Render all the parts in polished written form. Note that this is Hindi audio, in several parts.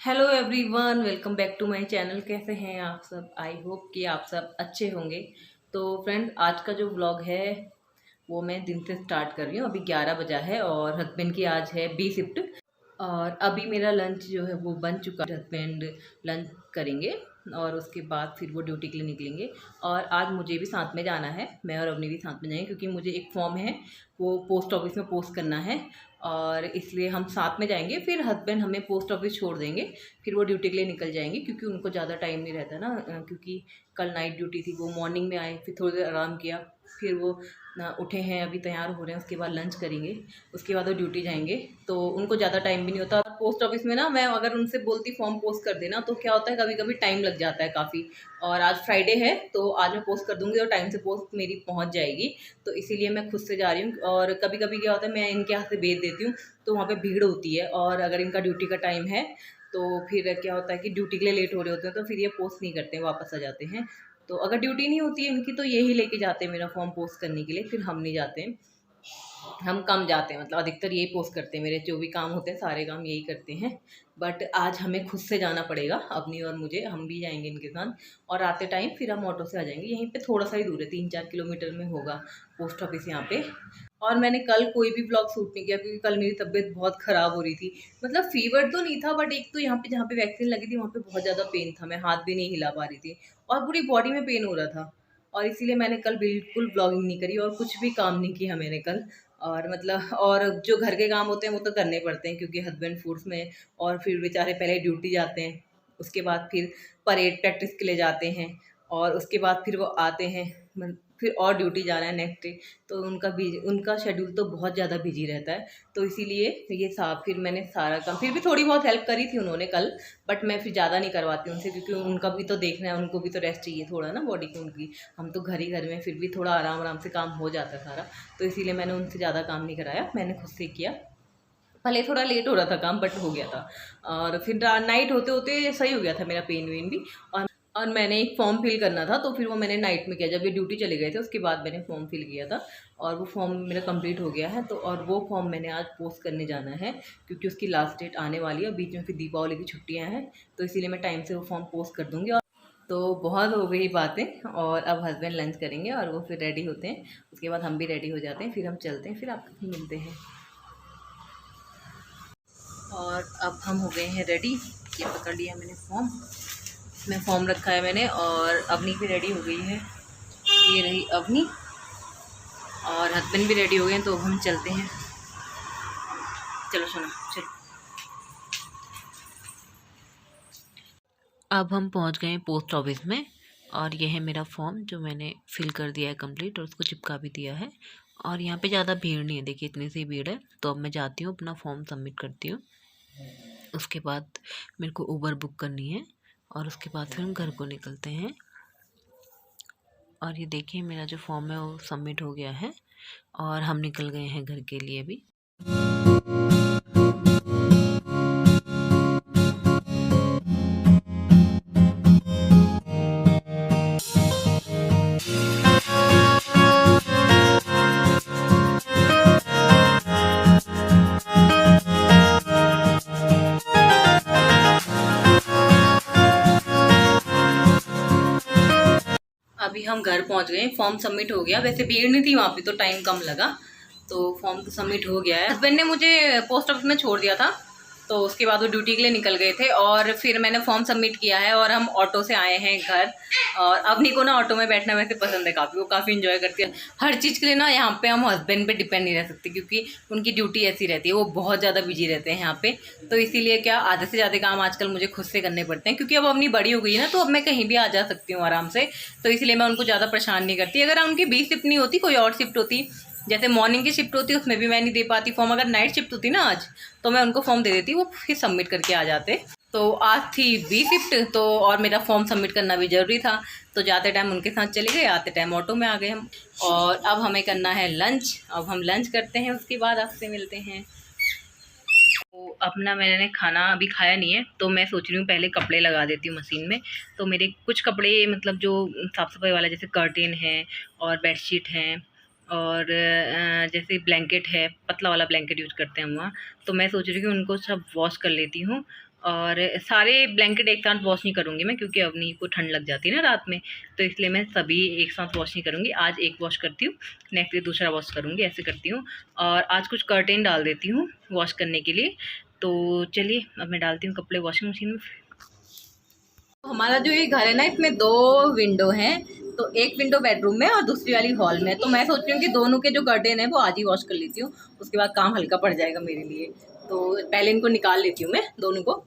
Hello everyone, welcome back to my channel. कैसे हैं आप सब? आई होप कि आप सब अच्छे होंगे। तो फ्रेंड, आज का जो व्लॉग है वो मैं दिन से स्टार्ट कर रही हूँ। अभी 11 बजा है और हस्बैंड की आज है बी शिफ्ट। और अभी मेरा लंच जो है वो बन चुका है। हस्बैंड लंच करेंगे और उसके बाद फिर वो ड्यूटी के लिए निकलेंगे। और आज मुझे भी साथ में जाना है, मैं और अवनी भी साथ में जाएंगे क्योंकि मुझे एक फॉर्म है वो पोस्ट ऑफिस में पोस्ट करना है। और इसलिए हम साथ में जाएंगे। फिर हस्बैंड हमें पोस्ट ऑफिस छोड़ देंगे, फिर वो ड्यूटी के लिए निकल जाएंगे क्योंकि उनको ज़्यादा टाइम नहीं रहता ना। क्योंकि कल नाइट ड्यूटी थी, वो मॉर्निंग में आए, फिर थोड़ी देर आराम किया, फिर वो उठे हैं, अभी तैयार हो रहे हैं, उसके बाद लंच करेंगे, उसके बाद वो ड्यूटी जाएंगे। तो उनको ज़्यादा टाइम भी नहीं होता। पोस्ट ऑफिस में ना, मैं अगर उनसे बोलती फॉर्म पोस्ट कर देना तो क्या होता है, कभी कभी टाइम लग जाता है काफ़ी। और आज फ्राइडे है तो आज मैं पोस्ट कर दूंगी और टाइम से पोस्ट मेरी पहुंच जाएगी। तो इसीलिए मैं खुद से जा रही हूँ। और कभी कभी क्या होता है, मैं इनके हाथ से भेज देती हूँ तो वहाँ पे भीड़ होती है। और अगर इनका ड्यूटी का टाइम है तो फिर क्या होता है कि ड्यूटी के लिए लेट हो रहे होते हैं तो फिर ये पोस्ट नहीं करते हैं, वापस आ जाते हैं। तो अगर ड्यूटी नहीं होती है इनकी तो यही लेके जाते हैं मेरा फॉर्म पोस्ट करने के लिए, फिर हम नहीं जाते हैं। हम कम जाते हैं, मतलब अधिकतर यही पोस्ट करते हैं। मेरे जो भी काम होते हैं सारे काम यही करते हैं। बट आज हमें खुद से जाना पड़ेगा, अपनी और मुझे, हम भी जाएंगे इनके साथ। और आते टाइम फिर हम ऑटो से आ जाएंगे। यहीं पे थोड़ा सा ही दूर है, 3-4 किलोमीटर में होगा पोस्ट ऑफिस यहाँ पे। और मैंने कल कोई भी ब्लॉग शूट नहीं किया क्योंकि कल मेरी तबीयत बहुत ख़राब हो रही थी। मतलब फीवर तो नहीं था, बट एक तो यहाँ पे जहाँ पे वैक्सीन लगी थी वहाँ पे बहुत ज़्यादा पेन था, मैं हाथ भी नहीं हिला पा रही थी और पूरी बॉडी में पेन हो रहा था। और इसीलिए मैंने कल बिल्कुल ब्लॉगिंग नहीं करी और कुछ भी काम नहीं किया मैंने कल। और मतलब, और जो घर के काम होते हैं वो तो करने पड़ते हैं क्योंकि हस्बैंड फोर्स में। और फिर बेचारे पहले ड्यूटी जाते हैं, उसके बाद फिर परेड प्रैक्टिस के लिए जाते हैं, और उसके बाद फिर वो आते हैं, फिर और ड्यूटी जाना है नेक्स्ट डे। तो उनका शेड्यूल तो बहुत ज़्यादा बिजी रहता है। तो इसीलिए ये फिर मैंने सारा काम, फिर भी थोड़ी बहुत हेल्प करी थी उन्होंने कल। बट मैं फिर ज़्यादा नहीं करवाती उनसे क्योंकि उनका भी तो देखना है, उनको भी तो रेस्ट चाहिए थोड़ा ना बॉडी की उनकी। हम तो घर ही घर में, फिर भी थोड़ा आराम आराम से काम हो जाता है सारा। तो इसीलिए मैंने उनसे ज़्यादा काम नहीं कराया, मैंने खुद से किया। भले थोड़ा लेट हो रहा था काम, बट हो गया था। और फिर नाइट होते होते सही हो गया था मेरा पेन वेन भी। और मैंने एक फॉर्म फिल करना था तो फिर वो मैंने नाइट में किया, जब ये ड्यूटी चले गए थे उसके बाद मैंने फॉर्म फिल किया था। और वो फॉर्म मेरा कंप्लीट हो गया है। तो और वो फॉर्म मैंने आज पोस्ट करने जाना है क्योंकि उसकी लास्ट डेट आने वाली है, बीच में फिर दीपावली की छुट्टियां हैं। तो इसीलिए मैं टाइम से वो फॉर्म पोस्ट कर दूँगी। और तो बहुत हो गई बातें, और अब हस्बैंड लंच करेंगे और वो फिर रेडी होते हैं। उसके बाद हम भी रेडी हो जाते हैं, फिर हम चलते हैं, फिर आपको मिलते हैं। और अब हम हो गए हैं रेडी। ये पकड़ लिया मैंने फॉर्म, इसमें फॉर्म रखा है मैंने। और अवनी भी रेडी हो गई है, ये रही अवनी। और हस्बैंड भी रेडी हो गए हैं, तो अब हम चलते हैं। चलो सुना, चलो। अब हम पहुंच गए हैं पोस्ट ऑफिस में। और यह है मेरा फॉर्म जो मैंने फिल कर दिया है कंप्लीट, और उसको चिपका भी दिया है। और यहाँ पे ज़्यादा भीड़ नहीं है, देखिए इतनी सी भीड़ है। तो अब मैं जाती हूँ, अपना फॉर्म सबमिट करती हूँ। उसके बाद मेरे को उबर बुक करनी है और उसके बाद फिर हम घर को निकलते हैं। और ये देखिए मेरा जो फॉर्म है वो सबमिट हो गया है और हम निकल गए हैं घर के लिए भी। अभी हम घर पहुंच गए, फॉर्म सबमिट हो गया। वैसे भीड़ नहीं थी वहाँ पे तो टाइम कम लगा, तो फॉर्म तो सबमिट हो गया है। हस्बैंड ने मुझे पोस्ट ऑफिस में छोड़ दिया था, तो उसके बाद वो ड्यूटी के लिए निकल गए थे। और फिर मैंने फॉर्म सबमिट किया है और हम ऑटो से आए हैं घर। और अवनी को ना ऑटो में बैठना वैसे पसंद है काफ़ी, वो काफ़ी इंजॉय करती है। हर चीज़ के लिए ना यहाँ पे हम हस्बैंड पे डिपेंड नहीं रह सकते क्योंकि उनकी ड्यूटी ऐसी रहती है, वो बहुत ज़्यादा बिजी रहते हैं यहाँ पे। तो इसीलिए क्या, आधे से ज़्यादा काम आजकल मुझे खुद से करने पड़ते हैं क्योंकि अब अवनी बड़ी हो गई है ना, तो अब मैं कहीं भी आ जा सकती हूँ आराम से। तो इसलिए मैं उनको ज़्यादा परेशान नहीं करती। अगर उनकी 20 शिफ्ट नहीं होती, कोई और शिफ्ट होती, जैसे मॉर्निंग की शिफ्ट होती, उसमें भी मैं नहीं दे पाती फॉर्म। अगर नाइट शिफ्ट होती ना आज, तो मैं उनको फॉर्म दे देती, वो फिर सबमिट करके आ जाते। तो आज थी बी शिफ्ट, तो और मेरा फॉर्म सबमिट करना भी ज़रूरी था। तो जाते टाइम उनके साथ चले गए, आते टाइम ऑटो में आ गए हम। और अब हमें करना है लंच, अब हम लंच करते हैं, उसके बाद आपसे मिलते हैं। तो अपना मैंने खाना अभी खाया नहीं है, तो मैं सोच रही हूँ पहले कपड़े लगा देती हूँ मशीन में। तो मेरे कुछ कपड़े, मतलब जो साफ़ सफाई वाला, जैसे कर्टेन है और बेडशीट हैं और जैसे ब्लैंकेट है, पतला वाला ब्लैंकेट यूज करते हैं हम वहाँ। तो मैं सोच रही हूँ कि उनको सब वॉश कर लेती हूँ और सारे ब्लैंकेट एक साथ वॉश नहीं करूँगी मैं, क्योंकि अवनी को ठंड लग जाती है ना रात में, तो इसलिए मैं सभी एक साथ वॉश नहीं करूँगी। आज एक वॉश करती हूँ, नेक्स्ट डे दूसरा वॉश करूँगी, ऐसे करती हूँ। और आज कुछ कर्टेन डाल देती हूँ वॉश करने के लिए। तो चलिए अब मैं डालती हूँ कपड़े वॉशिंग मशीन में। हमारा जो ये घर है ना, इसमें 2 विंडो हैं। तो एक विंडो बेडरूम में और दूसरी वाली हॉल में। तो मैं सोच रही हूँ कि दोनों के जो कर्टेन है वो आज ही वॉश कर लेती हूँ, उसके बाद काम हल्का पड़ जाएगा मेरे लिए। तो पहले इनको निकाल लेती हूँ मैं दोनों को।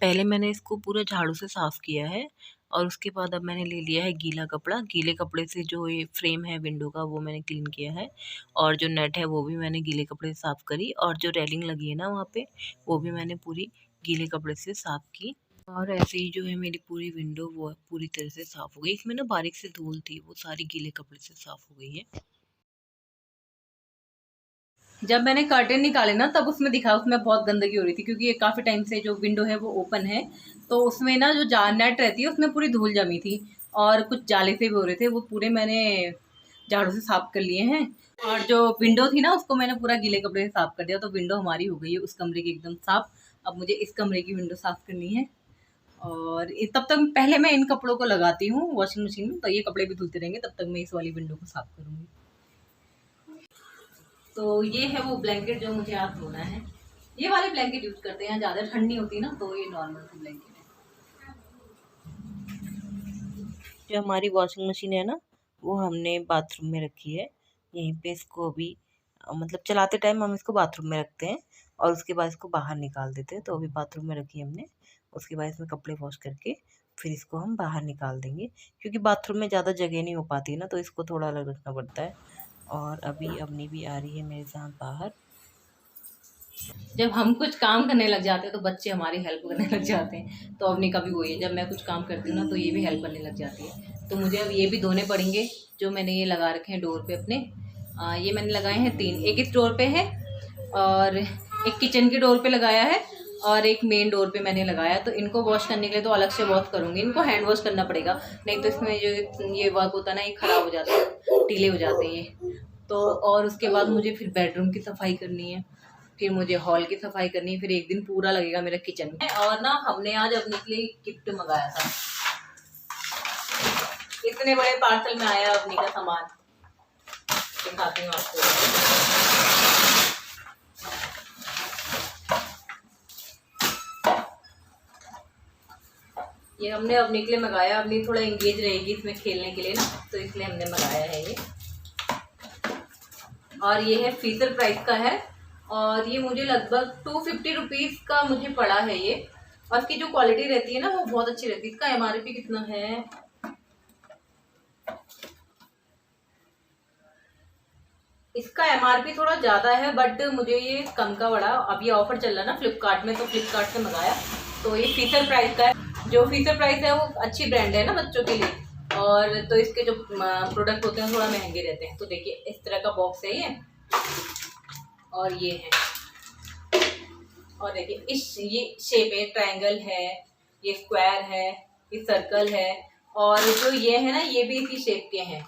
पहले मैंने इसको पूरा झाड़ू से साफ़ किया है और उसके बाद अब मैंने ले लिया है गीला कपड़ा। गीले कपड़े से जो ये फ्रेम है विंडो का वो मैंने क्लीन किया है, और जो नेट है वो भी मैंने गीले कपड़े से साफ़ करी, और जो रेलिंग लगी है ना वहाँ पे वो भी मैंने पूरी गीले कपड़े से साफ़ की। और ऐसे ही जो है मेरी पूरी विंडो वो पूरी तरह से साफ़ हो गई। इसमें ना बारीक से धूल थी, वो सारी गीले कपड़े से साफ़ हो गई है। जब मैंने कर्टेन निकाले ना तब उसमें दिखा, उसमें बहुत गंदगी हो रही थी, क्योंकि ये काफ़ी टाइम से जो विंडो है वो ओपन है। तो उसमें ना जो नेट रहती है उसमें पूरी धूल जमी थी, और कुछ जाले से भी हो रहे थे, वो पूरे मैंने झाड़ू से साफ़ कर लिए हैं। और जो विंडो थी ना उसको मैंने पूरा गीले कपड़े से साफ़ कर दिया। तो विंडो हमारी हो गई है उस कमरे की एकदम साफ़। अब मुझे इस कमरे की विंडो साफ़ करनी है, और तब तक पहले मैं इन कपड़ों को लगाती हूँ वॉशिंग मशीन में, तो ये कपड़े भी धुलते रहेंगे, तब तक मैं इस वाली विंडो को साफ़ करूँगी। तो ये है वो ब्लैंकेट जो मुझे आज धोना है। ये वाले ब्लैंकेट यूज करते हैं, ज़्यादा ठंड नहीं होती ना, तो ये नॉर्मल सी ब्लैंकेट है। जो हमारी वॉशिंग मशीन है ना वो हमने बाथरूम में रखी है। यहीं पे इसको अभी मतलब चलाते टाइम हम इसको बाथरूम में रखते हैं और उसके बाद इसको बाहर निकाल देते हैं। तो अभी बाथरूम में रखी है हमने, उसके बाद इसमें कपड़े वॉश करके फिर इसको हम बाहर निकाल देंगे, क्योंकि बाथरूम में ज़्यादा जगह नहीं हो पाती ना, तो इसको थोड़ा अलग रखना पड़ता है। और अभी अवनी भी आ रही है मेरे साथ बाहर। जब हम कुछ काम करने लग जाते हैं तो बच्चे हमारी हेल्प करने लग जाते हैं। तो अवनी का भी वही है, जब मैं कुछ काम करती हूँ ना तो ये भी हेल्प करने लग जाती है। तो मुझे अब ये भी धोने पड़ेंगे, जो मैंने ये लगा रखे हैं डोर पे अपने। ये मैंने लगाए हैं 3, एक इस डोर पे है और एक किचन के डोर पे लगाया है और एक मेन डोर पे मैंने लगाया। तो इनको वॉश करने के लिए तो अलग से वॉश करूँगी, इनको हैंड वॉश करना पड़ेगा, नहीं तो इसमें जो ये वर्क होता है ना ये ख़राब हो जाता है, ढीले हो जाते हैं ये। तो और उसके बाद मुझे फिर बेडरूम की सफाई करनी है, फिर मुझे हॉल की सफाई करनी है, फिर एक दिन पूरा लगेगा मेरा किचन में। और ना हमने आज अपने के लिए गिफ्ट मंगाया था, इतने बड़े पार्सल में आया अपनी का सामान, दिखाती हूँ आपको। ये हमने अपने के लिए मंगाया, अपनी थोड़ा एंगेज रहेगी इसमें खेलने के लिए ना, तो इसलिए हमने मंगाया है ये। और ये है फीसर प्राइस का है, और ये मुझे लगभग 250 रुपीज़ का मुझे पड़ा है ये। और इसकी जो क्वालिटी रहती है ना वो बहुत अच्छी रहती है। इसका MRP कितना है, इसका MRP थोड़ा ज़्यादा है, बट मुझे ये कम का पड़ा। अब ये ऑफर चल रहा है ना फ्लिपकार्ट में, तो फ्लिपकार्ट से मंगाया। तो ये फीसर प्राइस का है। जो फीसर प्राइस है वो अच्छी ब्रांड है ना बच्चों के लिए, और तो इसके जो प्रोडक्ट होते हैं थोड़ा महंगे रहते हैं। तो देखिए इस तरह का बॉक्स है ये, और ये है, और देखिए ये शेप है, ट्रायंगल है, ये स्क्वायर है, ये सर्कल है, और जो ये है ना ये भी इसी शेप के हैं।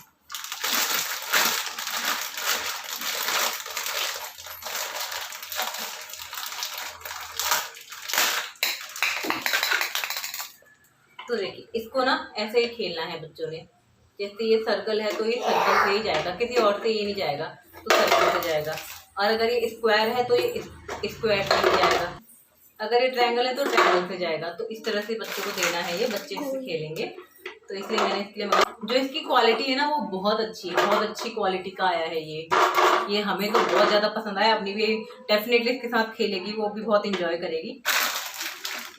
तो देखिए इसको ना ऐसे ही खेलना है बच्चों ने। जैसे ये सर्कल है तो ये सर्कल से ही जाएगा, किसी और से ये नहीं जाएगा, तो सर्कल से जाएगा। और अगर ये स्क्वायर है तो ये स्क्वायर से ही जाएगा, अगर ये ट्रायंगल है तो ट्रायंगल से जाएगा। तो इस तरह से बच्चों को देना है, ये बच्चे इससे खेलेंगे। तो इसलिए मैंने इसके लिए जो इसकी क्वालिटी है ना वो बहुत अच्छी है, बहुत अच्छी क्वालिटी का आया है ये हमें तो बहुत ज़्यादा पसंद आया। अपनी भी डेफिनेटली इसके साथ खेलेगी, वो भी बहुत इंजॉय करेगी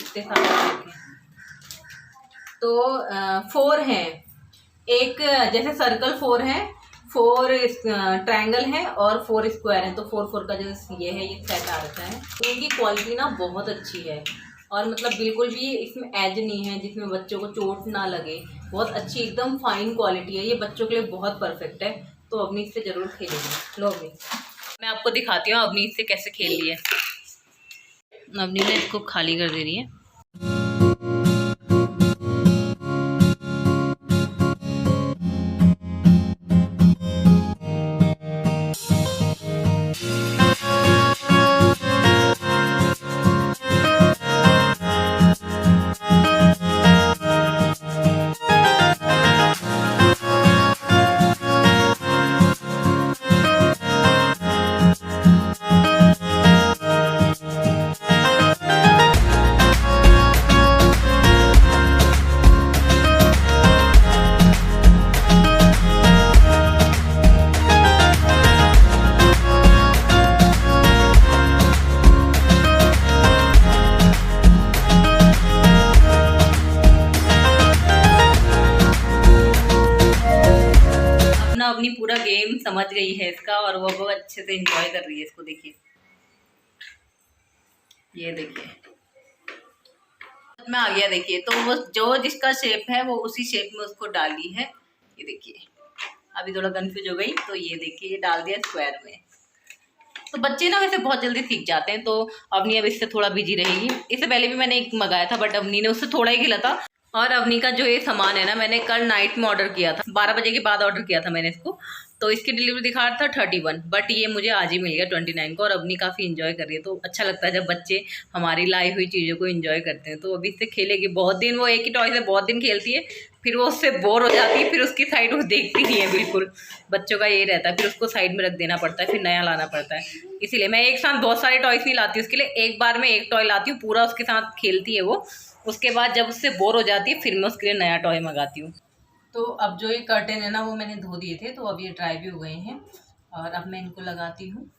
इसके साथ। तो 4 हैं, एक जैसे सर्कल 4 है, 4 ट्रायंगल है और 4 स्क्वायर है। तो 4 का जो ये है ये सेट आ रखा है। तो इनकी क्वालिटी ना बहुत अच्छी है, और मतलब बिल्कुल भी इसमें एज नहीं है जिसमें बच्चों को चोट ना लगे। बहुत अच्छी एकदम फाइन क्वालिटी है, ये बच्चों के लिए बहुत परफेक्ट है। तो अवनी इससे ज़रूर खेलेंगे। लो अवनी, मैं आपको दिखाती हूँ अवनी इससे कैसे खेल रही है। अवनी ने इसको खाली कर दे रही है। अपनी पूरा गेम समझ गई है इसका, और वो बहुत अच्छे से एंजॉय कर रही है इसको। देखिए ये देखिए में आ गया। देखिए तो वो जो जिसका शेप है वो उसी शेप में उसको डाली है। ये देखिए अभी थोड़ा कंफ्यूज हो गई, तो ये देखिए ये डाल दिया स्क्वायर में। तो बच्चे ना वैसे बहुत जल्दी सीख जाते हैं। तो अवनी अब इससे थोड़ा बिजी रहेगी। इससे पहले भी मैंने एक मंगाया था, बट अवनी ने उससे थोड़ा ही खेला था। और अवनी का जो ये सामान है ना, मैंने कल नाइट में ऑर्डर किया था, 12 बजे के बाद ऑर्डर किया था मैंने इसको। तो इसकी डिलीवरी दिखा रहा था 31, बट ये मुझे आज ही मिल गया 29 को। और अवनी काफ़ी इन्जॉय कर रही है। तो अच्छा लगता है जब बच्चे हमारी लाई हुई चीज़ों को इन्जॉय करते हैं। तो अभी इससे खेलेगी बहुत दिन, वो एक ही टॉय से बहुत दिन खेलती है, फिर वो उससे बोर हो जाती है, फिर उसकी साइड वो देखती नहीं है बिल्कुल। बच्चों का यही रहता है, फिर उसको साइड में रख देना पड़ता है, फिर नया लाना पड़ता है। इसीलिए मैं एक साथ बहुत सारे टॉयस नहीं लाती उसके लिए, एक बार में एक टॉय लाती हूँ, पूरा उसके साथ खेलती है वो। उसके बाद जब उससे बोर हो जाती है फिर मैं उसके लिए नया टॉय मंगाती हूँ। तो अब जो ये कर्टेन है ना वो मैंने धो दिए थे, तो अब ये ड्राई भी हो गए हैं, और अब मैं इनको लगाती हूँ।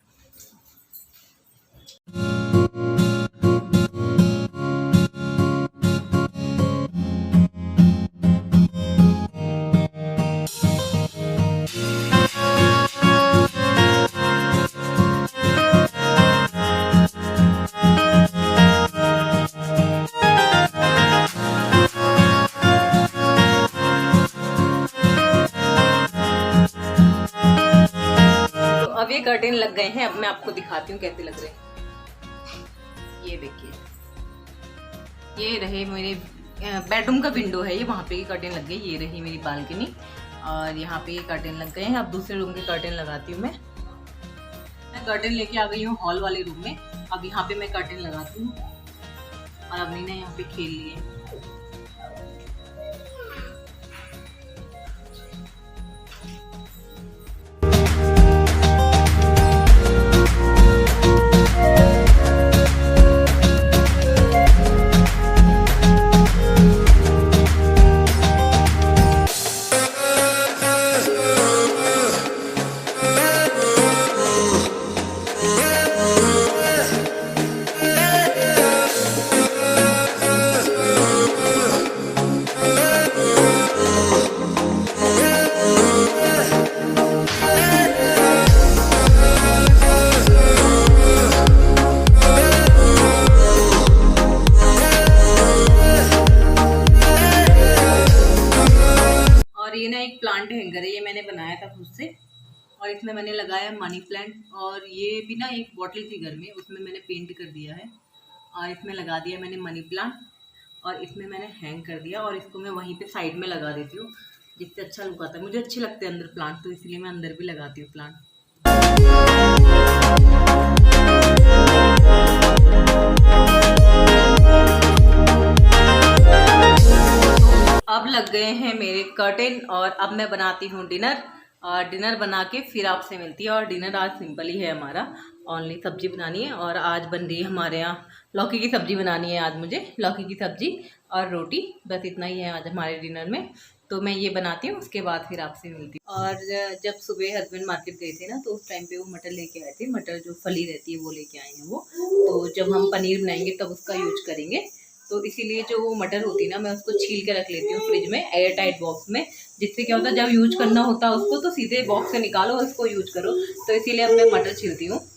अब ये कर्टेन लग गए हैं, अब मैं आपको दिखाती हूँ कैसे लग रहे हैं। ये देखिए ये रहे मेरे बेडरूम का विंडो है, ये वहाँ पे ये कर्टेन लग गई। ये रही मेरी बालकनी, और यहाँ पे ये कर्टेन लग गए हैं। अब दूसरे रूम के कर्टेन लगाती हूँ मैं कर्टेन लेके आ गई हूँ हॉल वाले रूम में। अब यहाँ पे मैं कर्टेन लगाती हूँ, और अवनी ने यहाँ पे खेल लिए। है, ये मैंने बनाया था खुद से। और इसमें मैंने लगाया मनी प्लांट, और ये भी ना एक बॉटल थी घर में, उसमें मैंने पेंट कर दिया है। और इसमें लगा दिया मैंने मनी प्लांट, और इसमें मैंने हैंग कर दिया, और इसको मैं वहीं पे साइड में लगा देती हूँ, जिससे अच्छा लुक आता है। मुझे अच्छे लगते हैं अंदर प्लांट, तो इसलिए मैं अंदर भी लगाती हूँ प्लांट। अब लग गए हैं मेरे कर्टेन, और अब मैं बनाती हूँ डिनर। और डिनर बना के फिर आपसे मिलती है। और डिनर आज सिंपल ही है हमारा, ओनली सब्जी बनानी है। और आज बन रही है हमारे यहाँ लौकी की सब्जी बनानी है। आज मुझे लौकी की सब्जी और रोटी, बस इतना ही है आज हमारे डिनर में। तो मैं ये बनाती हूँ, उसके बाद फिर आपसे मिलती हूँ। और जब सुबह हस्बैंड मार्केट गए थे ना, तो उस टाइम पे वो मटर लेके आए थे। मटर जो फली रहती है वो लेके आए हैं वो। तो जब हम पनीर बनाएंगे तब उसका यूज करेंगे। तो इसीलिए जो वो मटर होती है ना, मैं उसको छील के रख लेती हूँ फ्रिज में, एयर टाइट बॉक्स में। जिससे क्या होता है, जब यूज करना होता है उसको तो सीधे बॉक्स से निकालो और उसको यूज करो। तो इसीलिए अब मैं मटर छीलती हूँ।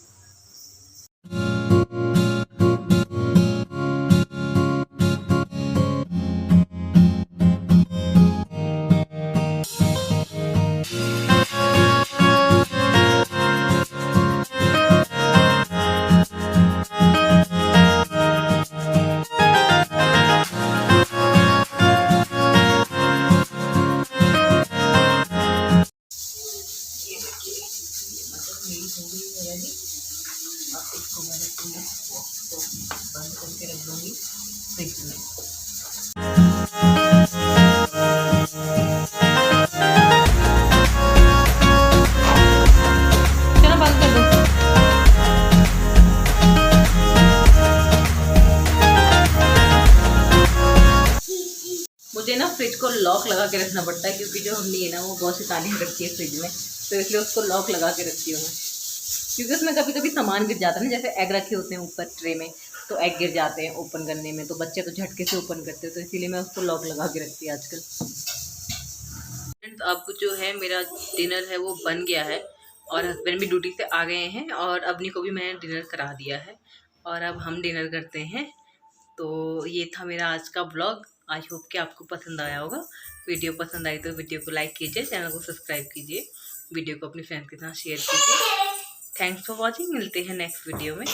इसको मैं रखूँगी, बॉक्स को बंद करके रख दूँगी फ्रिज में। चलो बंद कर दो। मुझे ना फ्रिज को लॉक लगा के रखना पड़ता है, क्योंकि जो हमने है ना वो बहुत सी तालियाँ रखी है फ्रिज में, तो इसलिए उसको लॉक लगा के रखती हूँ मैं। क्योंकि उसमें कभी कभी सामान गिर जाता है ना, जैसे एग रखे होते हैं ऊपर ट्रे में, तो एग गिर जाते हैं ओपन करने में, तो बच्चे तो झटके से ओपन करते हैं, तो इसीलिए मैं उसको लॉक लगा के रखती हूँ आजकल। अब जो है मेरा डिनर है वो बन गया है, और हस्बैंड भी ड्यूटी से आ गए हैं, और अबनी को भी मैंने डिनर करा दिया है, और अब हम डिनर करते हैं। तो ये था मेरा आज का ब्लॉग। आई होप कि आपको पसंद आया होगा। वीडियो पसंद आई तो वीडियो को लाइक कीजिए, चैनल को सब्सक्राइब कीजिए, वीडियो को अपनी फ्रेंड्स के साथ शेयर कीजिए। Thanks for watching. मिलते हैं नेक्स्ट वीडियो में।